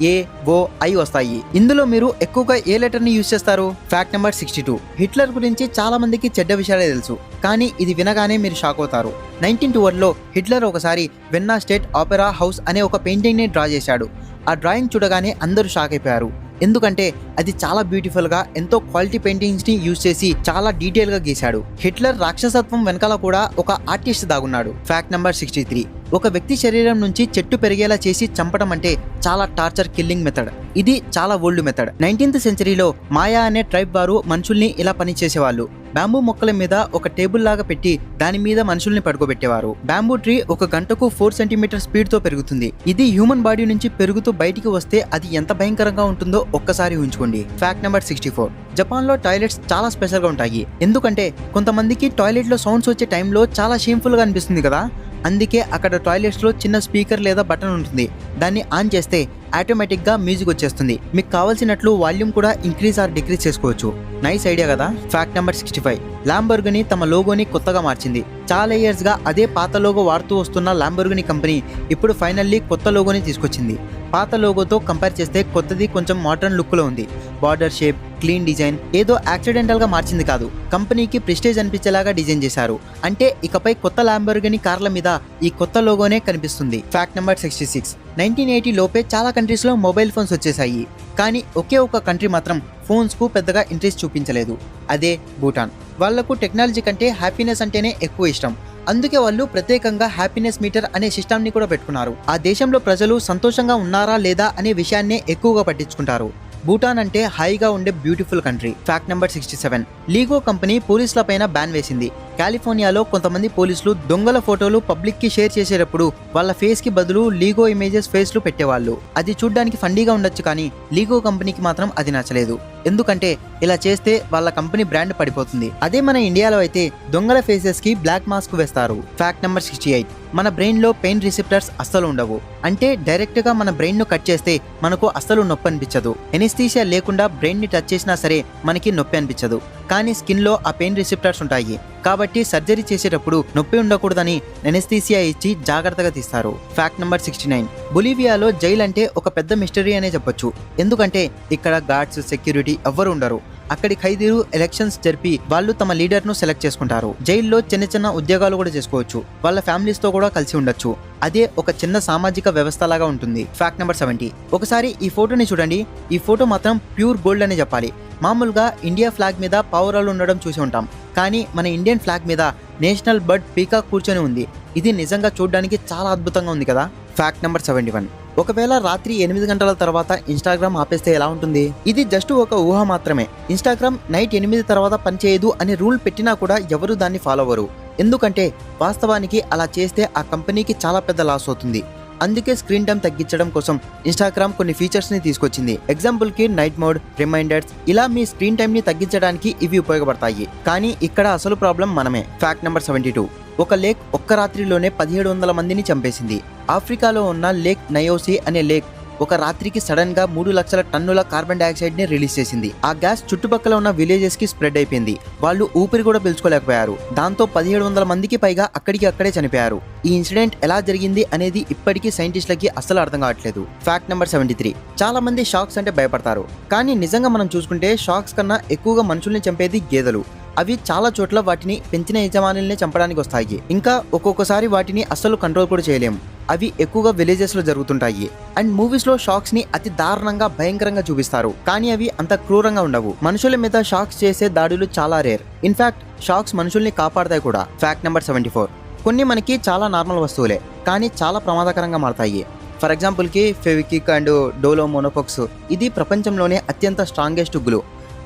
ఏ, ఓ, ఐ వస్తాయి. ఇందులో మీరు ఎక్కువగా ఏ లెటర్ ని యూజ్ చేస్తారు? Fact number 62. హిట్లర్ గురించి చాలా మందికి చెడ్డ విషయాలే తెలుసు, కానీ ఇది వినగానే మీరు షాక్ అవుతారు. 1912లో హిట్లర్ ఒకసారి వెన్నా స్టేట్ ఆపెరా హౌస్ అనే ఒక పెయింటింగ్ ని డ్రా చేశాడు. ఆ డ్రాయింగ్ చూడగానే అందరూ షాక్ అయిపోయారు. ఎందుకంటే అది చాలా బ్యూటిఫుల్ గా ఎంతో క్వాలిటీ పెయింటింగ్స్ ని యూజ్ చేసి చాలా డీటెయిల్ గా గీశాడు. హిట్లర్ రాక్షసత్వం వెనకాల కూడా ఒక ఆర్టిస్ట్ దాగున్నాడు. Fact number 63. ఒక వ్యక్తి శరీరం నుంచి చెట్టు పెరిగేలా చేసి చంపడం అంటే చాలా టార్చర్ కిల్లింగ్ మెథడ్. ఇది చాలా ఓల్డ్ మెథడ్. 19th సెంచరీలో మాయా అనే ట్రైబ్ వారు మనుషుల్ని ఇలా పని చేసేవాళ్ళు. బ్యాంబూ మొక్కల మీద ఒక టేబుల్ లాగా పెట్టి దాని మీద మనుషుల్ని పడుకోబెట్టేవారు. బ్యాంబూ ట్రీ ఒక గంటకు 4 సెంటీమీటర్ స్పీడ్ తో పెరుగుతుంది. ఇది హ్యూమన్ బాడీ నుంచి పెరుగుతూ బయటికి వస్తే అది ఎంత భయంకరంగా ఉంటుందో ఒక్కసారి ఊహించుకోండి. Fact number 64. జపాన్ లో టాయిలెట్స్ చాలా స్పెషల్ గా ఉంటాయి. ఎందుకంటే కొంతమందికి టాయిలెట్ లో సౌండ్స్ వచ్చే టైంలో చాలా షేమ్ఫుల్ గా అనిపిస్తుంది కదా. అందుకే అక్కడ టాయిలెట్స్ లో చిన్న స్పీకర్ లేదా బటన్ ఉంటుంది. దాన్ని ఆన్ చేస్తే ఆటోమేటిక్ గా మ్యూజిక్ వచ్చేస్తుంది. మీకు కావాల్సినట్లు వాల్యూమ్ కూడా ఇంక్రీజ్ ఆర్ డిక్రీజ్ చేసుకోవచ్చు. నైస్ ఐడియా కదా. Fact number 65. ల్యాంబోర్గిని తమ లోగోని కొత్తగా మార్చింది. చాలా ఇయర్స్ గా అదే పాత లోగో వాడుతూ వస్తున్న ల్యాంబోర్గిని కంపెనీ ఇప్పుడు ఫైనల్లీ కొత్త లోగోని తీసుకొచ్చింది. పాత లోగోతో కంపేర్ చేస్తే కొత్తది కొంచెం మోడర్న్ లుక్ లో ఉంది. బార్డర్ షేప్, క్లీన్ డిజైన్ ఏదో యాక్సిడెంటల్ గా మార్చింది కాదు, కంపెనీకి ప్రెస్టేజ్ అనిపించేలాగా డిజైన్ చేశారు. అంటే ఇకపై కొత్త ల్యాంబోర్గిని కార్ల మీద ఈ కొత్త లోగోనే కనిపిస్తుంది. Fact number 66. 1980 లోపే చాలా కంట్రీస్ లో మొబైల్ ఫోన్స్ వచ్చేసాయి, కానీ ఒకే ఒక కంట్రీ మాత్రం ఫోన్స్ కు పెద్దగా ఇంట్రెస్ట్ చూపించలేదు. అదే భూటాన్. వాళ్లకు టెక్నాలజీ కంటే హ్యాపీనెస్ అంటేనే ఎక్కువ ఇష్టం. అందుకే వాళ్ళు ప్రత్యేకంగా హ్యాపీనెస్ మీటర్ అనే సిస్టమ్ ని కూడా పెట్టుకున్నారు. ఆ దేశంలో ప్రజలు సంతోషంగా ఉన్నారా లేదా అనే విషయాన్నే ఎక్కువగా పట్టించుకుంటారు. భూటాన్ అంటే హాయిగా ఉండే beautiful country. Fact number 67. Lego company పోలీసుల పైన బ్యాన్ వేసింది. కాలిఫోర్నియాలో కొంతమంది పోలీసులు దొంగల ఫోటోలు పబ్లిక్ కి షేర్ చేసేటప్పుడు వాళ్ళ ఫేస్ కి బదులు లీగో ఇమేజెస్ ఫేస్ లు పెట్టేవాళ్ళు. అది చూడ్డానికి ఫండీగా ఉండొచ్చు, కానీ లీగో కంపెనీకి మాత్రం అది నచ్చలేదు. ఎందుకంటే ఇలా చేస్తే వాళ్ళ కంపెనీ బ్రాండ్ పడిపోతుంది. అదే మన ఇండియాలో అయితే దొంగల ఫేసెస్ కి బ్లాక్ మాస్క్ వేస్తారు. Fact number 68. మన బ్రెయిన్ లో పెయిన్ రిసెప్టర్స్ అస్సలు ఉండవు. అంటే డైరెక్ట్ గా మన బ్రెయిన్ ను కట్ చేస్తే మనకు అస్సలు నొప్పి అనిపించదు. ఎనెస్థీషియా లేకుండా బ్రెయిన్ ని టచ్ చేసినా సరే మనకి నొప్పి అనిపించదు. కానీ స్కిన్ లో ఆ పెయిన్ రిసెప్టర్స్ ఉంటాయి, కాబట్టి సర్జరీ చేసేటప్పుడు నొప్పి ఉండకూడదని ఎనెస్థీషియా ఇచ్చి జాగ్రత్తగా తీస్తారు. Fact number 69. బొలీవియాలో జైలు అంటే ఒక పెద్ద మిస్టరీ అనే చెప్పొచ్చు. ఎందుకంటే ఇక్కడ గార్డ్స్, సెక్యూరిటీ ఎవ్వరు ఉండరు. అక్కడి ఖైదీలు ఎలక్షన్స్ జరిపి వాళ్ళు తమ లీడర్ ను సెలెక్ట్ చేసుకుంటారు. జైల్లో చిన్న చిన్న ఉద్యోగాలు కూడా చేసుకోవచ్చు. వాళ్ళ ఫ్యామిలీస్ తో కూడా కలిసి ఉండొచ్చు. అదే ఒక చిన్న సామాజిక వ్యవస్థ లాగా ఉంటుంది. Fact number 70. ఒకసారి ఈ ఫోటోని చూడండి. ఈ ఫోటో మాత్రం ప్యూర్ గోల్డ్ అని చెప్పాలి. మామూలుగా ఇండియా ఫ్లాగ్ మీద పావురాలు ఉండడం చూసి ఉంటాం, కానీ మన ఇండియన్ ఫ్లాగ్ మీద నేషనల్ బర్డ్ పీకాక్ కూర్చొని ఉంది. ఇది నిజంగా చూడడానికి చాలా అద్భుతంగా ఉంది కదా. Fact number 71. ఒకవేళ రాత్రి 8 గంటల తర్వాత ఇన్స్టాగ్రామ్ ఆపేస్తే ఎలా ఉంటుంది? ఇది జస్ట్ ఒక ఊహ మాత్రమే. ఇన్స్టాగ్రామ్ నైట్ 8 తర్వాత పనిచేయదు అనే రూల్ పెట్టినా కూడా ఎవరు దాన్ని ఫాలో అవ్వరు. ఎందుకంటే వాస్తవానికి అలా చేస్తే ఆ కంపెనీకి చాలా పెద్ద లాస్ అవుతుంది. అందుకే స్క్రీన్ టైం తగ్గించడం కోసం ఇన్స్టాగ్రామ్ కొన్ని ఫీచర్స్ ని తీసుకొచ్చింది. ఎగ్జాంపుల్ కి నైట్ మోడ్, రిమైండర్స్, ఇలా మీ స్క్రీన్ టైం ని తగ్గించడానికి ఇవి ఉపయోగపడతాయి. కానీ ఇక్కడ అసలు ప్రాబ్లం మనమే. Fact number 72. ఒక లేక్ ఒక్క రాత్రిలోనే 1700 మందిని చంపేసింది. ఆఫ్రికాలో ఉన్న లేక్ నయోసి అనే లేక్ ఒక రాత్రికి సడన్ గా 3 లక్షల టన్నుల కార్బన్ డైఆక్సైడ్ ని రిలీజ్ చేసింది. ఆ గ్యాస్ చుట్టుపక్కల ఉన్న విలేజెస్ కి స్ప్రెడ్ అయిపోయింది. వాళ్ళు ఊపిరి కూడా పీల్చుకోలేకపోయారు. దాంతో 1700 మందికి పైగా అక్కడికి అక్కడే చనిపోయారు. ఈ ఇన్సిడెంట్ ఎలా జరిగింది అనేది ఇప్పటికీ సైంటిస్టులకి అస్సలు అర్థం కావట్లేదు. Fact number 73. చాలా మంది షాక్స్ అంటే భయపడతారు, కానీ నిజంగా మనం చూసుకుంటే షాక్స్ కన్నా ఎక్కువగా మనుషుల్ని చంపేది గేదెలు. అవి చాలా చోట్ల వాటిని పెంచిన యజమానుల్ని చంపడానికి వస్తాయి. ఇంకా ఒక్కొక్కసారి వాటిని అస్సలు కంట్రోల్ కూడా చేయలేము. అవి ఎక్కువగా విలేజెస్ లో జరుగుతుంటాయి. అండ్ మూవీస్ లో షాక్స్ ని అతి దారుణంగా భయంకరంగా చూపిస్తారు, కానీ అవి అంత క్రూరంగా ఉండవు. మనుషుల మీద షాక్స్ చేసే దాడులు చాలా రేర్. ఇన్ఫాక్ట్ షాక్స్ మనుషుల్ని కాపాడతాయి కూడా. Fact number 74. కొన్ని మనకి చాలా నార్మల్ వస్తువులే, కానీ చాలా ప్రమాదకరంగా మారతాయి. ఫర్ ఎగ్జాంపుల్కి ఫెవిక్విక్ అండ్ డోలో మోనోఫాక్స్. ఇది ప్రపంచంలోనే అత్యంత స్ట్రాంగెస్ట్ గ్లూ.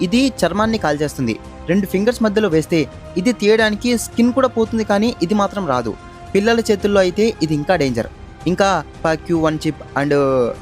ఇది చర్మాన్ని కాల్చేస్తుంది. 2 ఫింగర్స్ మధ్యలో వేస్తే ఇది తీయడానికి స్కిన్ కూడా పోతుంది, కానీ ఇది మాత్రం రాదు. పిల్లల చేతుల్లో అయితే ఇది ఇంకా డేంజర్. ఇంకా Q1 చిప్ అండ్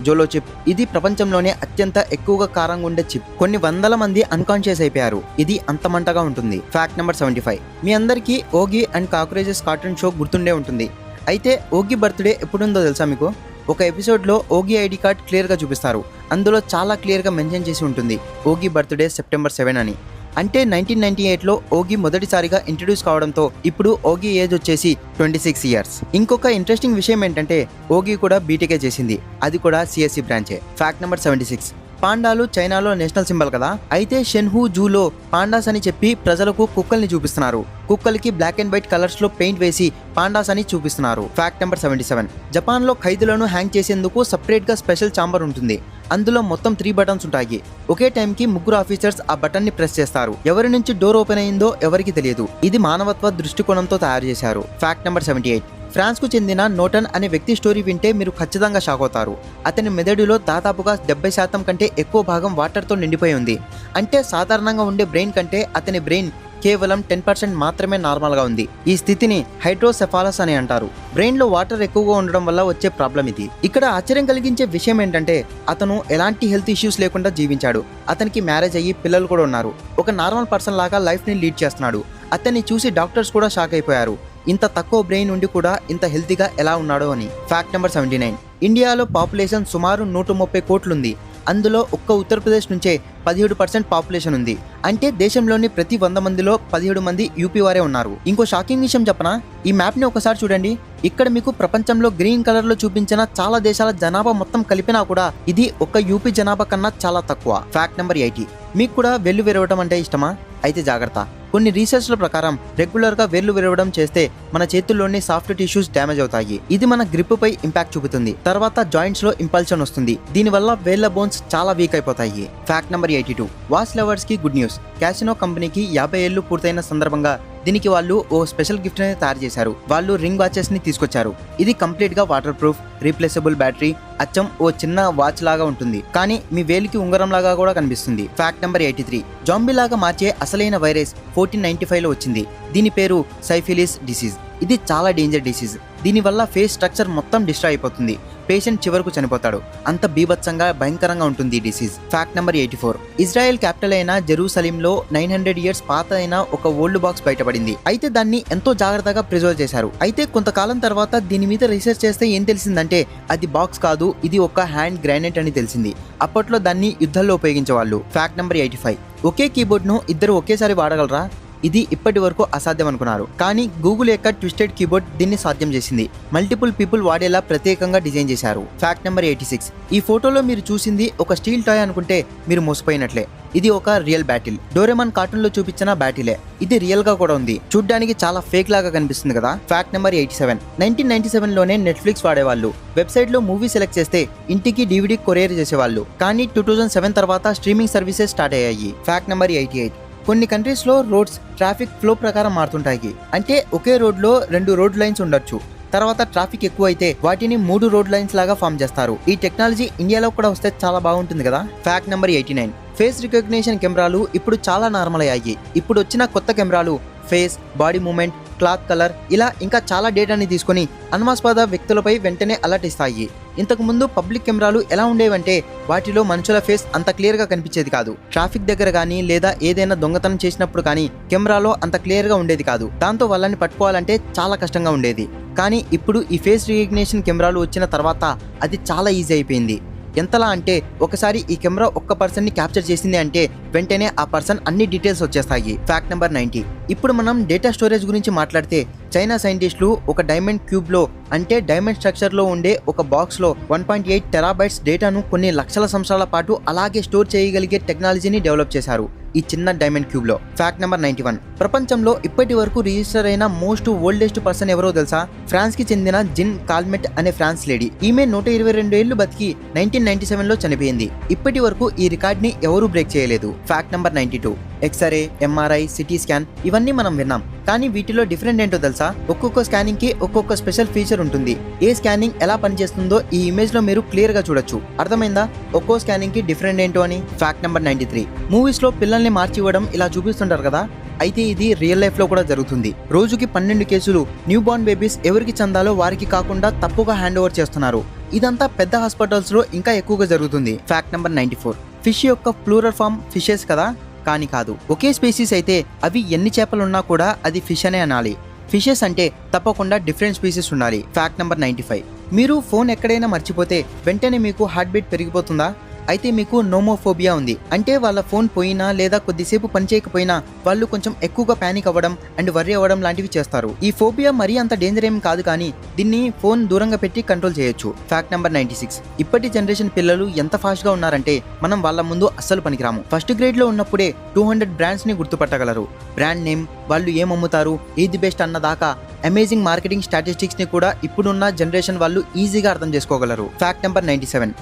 జోలో చిప్. ఇది ప్రపంచంలోనే అత్యంత ఎక్కువగా కారంగా ఉండే చిప్. కొన్ని వందల మంది అన్కాన్షియస్ అయిపోయారు. ఇది అంత మంటగా ఉంటుంది. Fact number 75. మీ అందరికీ Oggy and cockroaches cartoon show గుర్తుండే ఉంటుంది. అయితే ఓగి బర్త్డే ఎప్పుడుందో తెలుసా మీకు? ఒక ఎపిసోడ్లో ఓగి ఐడి కార్డ్ క్లియర్గా చూపిస్తారు. అందులో చాలా క్లియర్గా మెన్షన్ చేసి ఉంటుంది ఓగి బర్త్డే సెప్టెంబర్ 7 అని. అంటే 1998లో ఓగి మొదటిసారిగా ఇంట్రడ్యూస్ కావడంతో ఇప్పుడు ఓగి ఏజ్ వచ్చేసి 26 ఇయర్స్. ఇంకొక ఇంట్రెస్టింగ్ విషయం ఏంటంటే ఓగి కూడా బీటెకే చేసింది, అది కూడా సిఎస్సి బ్రాంచే. Fact number 76. పాండాలు చైనాలో నేషనల్ సింబల్ కదా. అయితే షెన్హూ జూలో పాండాస్ అని చెప్పి ప్రజలకు కుక్కల్ని చూపిస్తున్నారు. కుక్కలకి బ్లాక్ అండ్ వైట్ కలర్స్ లో పెయింట్ వేసి పాండాస్ అని చూపిస్తున్నారు. Fact number 77. జపాన్ లో ఖైదులను హ్యాంగ్ చేసేందుకు సపరేట్ గా స్పెషల్ చాంబర్ ఉంటుంది. అందులో మొత్తం 3 బటన్స్ ఉంటాయి. ఒకే టైంకి 3 ఆఫీసర్స్ ఆ బటన్ ని ప్రెస్ చేస్తారు. ఎవరి నుంచి డోర్ ఓపెన్ అయిందో ఎవరికి తెలియదు. ఇది మానవత్వ దృష్టికోణంతో తయారు చేశారు. Fact number 78. ఫ్రాన్స్ కు చెందిన నోటన్ అనే వ్యక్తి స్టోరీ వింటే మీరు ఖచ్చితంగా షాక్ అవుతారు. అతని మెదడులో దాదాపుగా 70% కంటే ఎక్కువ భాగం వాటర్తో నిండిపోయి ఉంది. అంటే సాధారణంగా ఉండే బ్రెయిన్ కంటే అతని బ్రెయిన్ కేవలం 10% మాత్రమే నార్మల్గా ఉంది. ఈ స్థితిని హైడ్రోసెఫాలస్ అని అంటారు. బ్రెయిన్ లో వాటర్ ఎక్కువగా ఉండడం వల్ల వచ్చే ప్రాబ్లం ఇది. ఇక్కడ ఆశ్చర్యం కలిగించే విషయం ఏంటంటే అతను ఎలాంటి హెల్త్ ఇష్యూస్ లేకుండా జీవించాడు. అతనికి మ్యారేజ్ అయ్యి పిల్లలు కూడా ఉన్నారు. ఒక నార్మల్ పర్సన్ లాగా లైఫ్ ని లీడ్ చేస్తున్నాడు. అతన్ని చూసి డాక్టర్స్ కూడా షాక్ అయిపోయారు. ఇంత తక్కువ బ్రెయిన్ ఉండి కూడా ఇంత హెల్తీగా ఎలా ఉన్నాడో అని. Fact number 79. ఇండియాలో పాపులేషన్ సుమారు 130 కోట్లుంది. అందులో ఒక్క ఉత్తరప్రదేశ్ నుంచే 17% పాపులేషన్ ఉంది. అంటే దేశంలోని ప్రతి 100 మందిలో 17 మంది యూపీ వారే ఉన్నారు. ఇంకో షాకింగ్ విషయం చెప్పనా? ఈ మ్యాప్ ని ఒకసారి చూడండి. ఇక్కడ మీకు ప్రపంచంలో గ్రీన్ కలర్ లో చూపించిన చాలా దేశాల జనాభా మొత్తం కలిపినా కూడా ఇది ఒక్క యూపీ జనాభా కన్నా చాలా తక్కువ. Fact number 80. మీకు కూడా వెళ్ళు విరవటం అంటే ఇష్టమా? అయితే జాగ్రత్త. కొన్ని రీసెర్చ్ల ప్రకారం రెగ్యులర్గా వేర్లు విరవడం చేస్తే మన చేతుల్లోని సాఫ్ట్ టిష్యూస్ డ్యామేజ్ అవుతాయి. ఇది మన గ్రిప్ పై ఇంపాక్ట్ చూపుతుంది. తర్వాత జాయింట్స్ లో ఇంపల్షన్ వస్తుంది. దీనివల్ల వేళ్ల బోన్స్ చాలా వీక్ అయిపోతాయి. Fact number 82. వాచ్ లవర్స్ కి గుడ్ న్యూస్. క్యాసినో కంపెనీకి 50 ఏళ్లు పూర్తయిన సందర్భంగా దీనికి వాళ్ళు ఓ స్పెషల్ గిఫ్ట్ ని తయారు చేశారు. వాళ్ళు రింగ్ వాచెస్ ని తీసుకొచ్చారు. ఇది కంప్లీట్ గా వాటర్ ప్రూఫ్, రీప్లేసబుల్ బ్యాటరీ, అచ్చం ఓ చిన్న వాచ్ లాగా ఉంటుంది, కానీ మీ వేలికి ఉంగరం లాగా కూడా కనిపిస్తుంది. Fact number 83. జాంబీ లాగా మార్చే అసలైన వైరస్ 1495లో వచ్చింది. దీని పేరు సైఫిలిస్ డిసీజ్. ఇది చాలా డేంజర్ డిసీజ్. దీనివల్ల ఫేస్ స్ట్రక్చర్ మొత్తం డిస్ట్రాయ్ అయిపోతుంది. పేషెంట్ చివరకు చనిపోతాడు. అంత బీభత్సంగా భయంకరంగా ఉంటుంది ఈ disease. Fact number 84. Israel capital అయిన జెరూసలింలో 900 ఇయర్స్ పాత అయిన ఒక ఓల్డ్ బాక్స్ బయటపడింది. అయితే దాన్ని ఎంతో జాగ్రత్తగా ప్రిజర్వ్ చేశారు. అయితే కొంతకాలం తర్వాత దీని మీద రీసెర్చ్ చేస్తే ఏం తెలిసిందంటే అది బాక్స్ కాదు, ఇది ఒక హ్యాండ్ గ్రానైట్ అని తెలిసింది. అప్పట్లో దాన్ని యుద్ధాల్లో ఉపయోగించేవాళ్ళు. Fact number 85. ఒకే కీబోర్డ్ ను ఇద్దరు ఒకేసారి వాడగలరా? ఇది ఇప్పటి వరకు అసాధ్యం అనుకున్నారు, కానీ గూగుల్ యొక్క ట్విస్టెడ్ కీబోర్డ్ దీన్ని సాధ్యం చేసింది. మల్టిపుల్ పీపుల్ వాడేలా ప్రత్యేకంగా డిజైన్ చేశారు. Fact number 86. ఈ ఫోటోలో మీరు చూసింది ఒక స్టీల్ టాయ్ అనుకుంటే మీరు మోసపోయినట్లే. ఇది ఒక రియల్ బ్యాటిల్. డోరేమాన్ కార్టూన్ లో చూపించిన బ్యాటిలే. ఇది రియల్ గా కూడా ఉంది. చూడ్డానికి చాలా ఫేక్ లాగా కనిపిస్తుంది కదా. Fact number 87. 1997లోనే నెట్ఫ్లిక్స్ వాడేవాళ్ళు. వెబ్సైట్ లో మూవీ సెలెక్ట్ చేస్తే ఇంటికి DVD కొరియర్ చేసేవాళ్ళు. కానీ 2007 తర్వాత స్ట్రీమింగ్ సర్వీసెస్ స్టార్ట్ అయ్యాయి. Fact number 88. కొన్ని కంట్రీస్లో రోడ్స్ ట్రాఫిక్ ఫ్లో ప్రకారం మారుతుంటాయి. అంటే ఒకే రోడ్లో 2 రోడ్ లైన్స్ ఉండొచ్చు. తర్వాత ట్రాఫిక్ ఎక్కువ అయితే వాటిని 3 రోడ్ లైన్స్ లాగా ఫామ్ చేస్తారు. ఈ టెక్నాలజీ ఇండియాలో కూడా వస్తే చాలా బాగుంటుంది కదా. Fact number 89. ఫేస్ రికగ్నిషన్ కెమెరాలు ఇప్పుడు చాలా నార్మల్ అయ్యాయి. ఇప్పుడు వచ్చిన కొత్త కెమెరాలు face, body movement, cloth colour ఇలా ఇంకా చాలా డేటాని తీసుకొని అనుమానాస్పద వ్యక్తులపై వెంటనే అలర్ట్ ఇస్తాయి. ఇంతకు ముందు పబ్లిక్ కెమెరాలు ఎలా ఉండేవంటే వాటిలో మనుషుల ఫేస్ అంత క్లియర్ గా కనిపించేది కాదు. ట్రాఫిక్ దగ్గర కానీ లేదా ఏదైనా దొంగతనం చేసినప్పుడు కానీ కెమెరాలో అంత క్లియర్ గా ఉండేది కాదు. దాంతో వాళ్ళని పట్టుకోవాలంటే చాలా కష్టంగా ఉండేది. కానీ ఇప్పుడు ఈ ఫేస్ రికగ్నిషన్ కెమెరాలు వచ్చిన తర్వాత అది చాలా ఈజీ అయిపోయింది. ఎంతలా అంటే ఒకసారి ఈ కెమెరా ఒక్క పర్సన్ ని క్యాప్చర్ చేసింది అంటే వెంటనే ఆ పర్సన్ అన్ని డీటెయిల్స్ వచ్చేస్తాయి. Fact number 90. ఇప్పుడు మనం డేటా స్టోరేజ్ గురించి మాట్లాడితే చైనా సైంటిస్టులు ఒక డైమండ్ క్యూబ్ లో అంటే డైమండ్ స్ట్రక్చర్ లో ఉండే ఒక బాక్స్ లో 1.8 టెరాబైట్స్ డేటాను కొన్ని లక్షల సంవత్సరాల పాటు అలాగే స్టోర్ చేయగలిగే టెక్నాలజీని డెవలప్ చేశారు. ఈ చిన్న డైమండ్ క్యూబ్ లో. Fact number 91. ప్రపంచంలో ఇప్పటి వరకు రిజిస్టర్ అయిన మోస్ట్ ఓల్డెస్ట్ పర్సన్ ఎవరో తెలుసా? ఫ్రాన్స్ కి చెందిన జిన్ కాల్మెట్ అనే ఫ్రాన్స్ లేడీ. ఈమె 122 ఏళ్లు బతికి 1997 లో చనిపోయింది. ఇప్పటి వరకు ఈ రికార్డ్ ని ఎవరూ బ్రేక్ చేయలేదు. Fact number 92. X ray, MRI, CT scan ఇవన్నీ మనం విన్నాం, కానీ వీటిలో డిఫరెంట్ ఏంటో తెలుసా? ఒక్కొక్క స్కానింగ్ కి ఒక్కొక్క స్పెషల్ ఫీచర్ ఉంటుంది. ఏ స్కానింగ్ ఎలా పనిచేస్తుందో ఈ ఇమేజ్ లో మీరు క్లియర్ గా చూడొచ్చు. అర్థమైందా ఒక్కో స్కానింగ్ కి డిఫరెంట్ ఏంటో అని? Fact number 93. మూవీస్ లో పిల్లల్ని మార్చి ఇవ్వడం ఇలా చూపిస్తుంటారు కదా, అయితే ఇది రియల్ లైఫ్ లో కూడా జరుగుతుంది. రోజుకి 12 కేసులు న్యూ బార్న్ బేబీస్ ఎవరికి చెందాలో వారికి కాకుండా తప్పుగా హ్యాండ్ ఓవర్ చేస్తున్నారు. ఇదంతా పెద్ద హాస్పిటల్స్ లో ఇంకా ఎక్కువగా జరుగుతుంది. Fact number 94. ఫిష్ యొక్క ప్లూరల్ ఫామ్ ఫిషెస్ కదా, కానీ కాదు. ఒకే స్పీసీస్ అయితే అవి ఎన్ని చేపలున్నా కూడా అది ఫిష్ అనే అనాలి. ఫిషెస్ అంటే తప్పకుండా డిఫరెంట్ స్పీసీస్ ఉండాలి. Fact number 95. మీరు ఫోన్ ఎక్కడైనా మర్చిపోతే వెంటనే మీకు హార్ట్ బీట్ పెరిగిపోతుందా? అయితే మీకు నోమోఫోబియా ఉంది. అంటే వాళ్ళ ఫోన్ పోయినా లేదా కొద్దిసేపు పనిచేయకపోయినా వాళ్ళు కొంచెం ఎక్కువగా పానిక్ అవ్వడం అండ్ వర్రీ అవ్వడం లాంటివి చేస్తారు. ఈ ఫోబియా మరీ అంత డేంజర్ ఏం కాదు, కానీ దీన్ని ఫోన్ దూరంగా పెట్టి కంట్రోల్ చేయొచ్చు. Fact number 96. ఇప్పటి జనరేషన్ పిల్లలు ఎంత ఫాస్ట్ గా ఉన్నారంటే మనం వాళ్ళ ముందు అస్సలు పనికిరాము. ఫస్ట్ గ్రేడ్ లో ఉన్నప్పుడే 200 బ్రాండ్స్ ని గుర్తుపట్టగలరు. బ్రాండ్ నేమ్, వాళ్ళు ఏం అమ్ముతారు, ఏది బెస్ట్ అన్న దాకా అమేజింగ్ మార్కెటింగ్ స్ట్రాటజిక్స్ ని కూడా ఇప్పుడున్న జనరేషన్ వాళ్ళు ఈజీగా అర్థం చేసుకోగలరు. Fact number 97.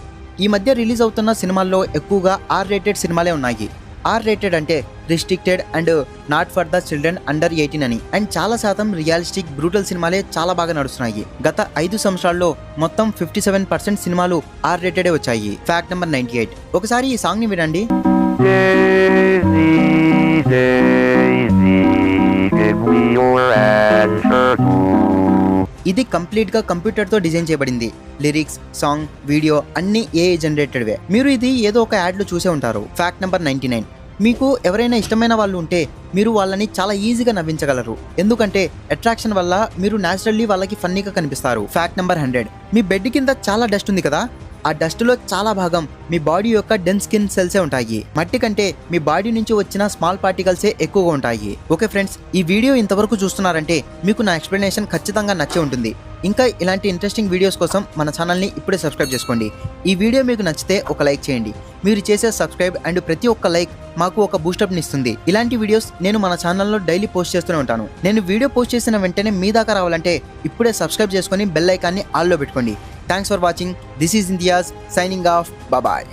ఈ మధ్య రిలీజ్ అవుతున్న సినిమాల్లో ఎక్కువగా R-rated సినిమాలే ఉన్నాయి. R-rated అంటే restricted and not for the children under 18 అని. అండ్ చాలా శాతం రియలిస్టిక్ బ్రూటల్ సినిమాలే చాలా బాగా నడుస్తున్నాయి. గత 5 సంవత్సరాల్లో మొత్తం 57% సినిమాలు R-rated వచ్చాయి. Fact number 98. ఒకసారి ఈ సాంగ్ ని వినండి. ఇది కంప్లీట్ గా కంప్యూటర్ తో డిజైన్ చేయబడింది. లిరిక్స్, సాంగ్, వీడియో అన్ని AI జనరేటెడ్వే. మీరు ఇది ఏదో ఒక యాడ్ లో చూసే ఉంటారు. Fact number 99. మీకు ఎవరైనా ఇష్టమైన వాళ్ళు ఉంటే మీరు వాళ్ళని చాలా ఈజీగా నవ్వించగలరు. ఎందుకంటే అట్రాక్షన్ వల్ల మీరు న్యాచురల్లీ వాళ్ళకి ఫన్నీగా కనిపిస్తారు. Fact number 100. మీ బెడ్ కింద చాలా డస్ట్ ఉంది కదా, ఆ డస్ట్ లో చాలా భాగం మీ బాడీ యొక్క డెన్స్ స్కిన్ సెల్సే ఉంటాయి. మట్టి కంటే మీ బాడీ నుంచి వచ్చిన స్మాల్ పార్టికల్సే ఎక్కువగా ఉంటాయి. ఓకే ఫ్రెండ్స్, ఈ వీడియో ఇంతవరకు చూస్తున్నారంటే మీకు నా ఎక్స్ప్లెనేషన్ ఖచ్చితంగా నచ్చే ఉంటుంది. ఇంకా ఇలాంటి ఇంట్రెస్టింగ్ వీడియోస్ కోసం మన ఛానల్ని ఇప్పుడే సబ్స్క్రైబ్ చేసుకోండి. ఈ వీడియో మీకు నచ్చితే ఒక లైక్ చేయండి. మీరు చేసే సబ్స్క్రైబ్ అండ్ ప్రతి ఒక్క లైక్ మాకు ఒక బూస్టప్ని ఇస్తుంది. ఇలాంటి వీడియోస్ నేను మన ఛానల్లో డైలీ పోస్ట్ చేస్తూనే ఉంటాను. నేను వీడియో పోస్ట్ చేసిన వెంటనే మీ దాకా రావాలంటే ఇప్పుడే సబ్స్క్రైబ్ చేసుకొని బెల్ ఐకాన్ని ఆల్లో పెట్టుకోండి. Thanks for watching. This is India's signing off. Bye.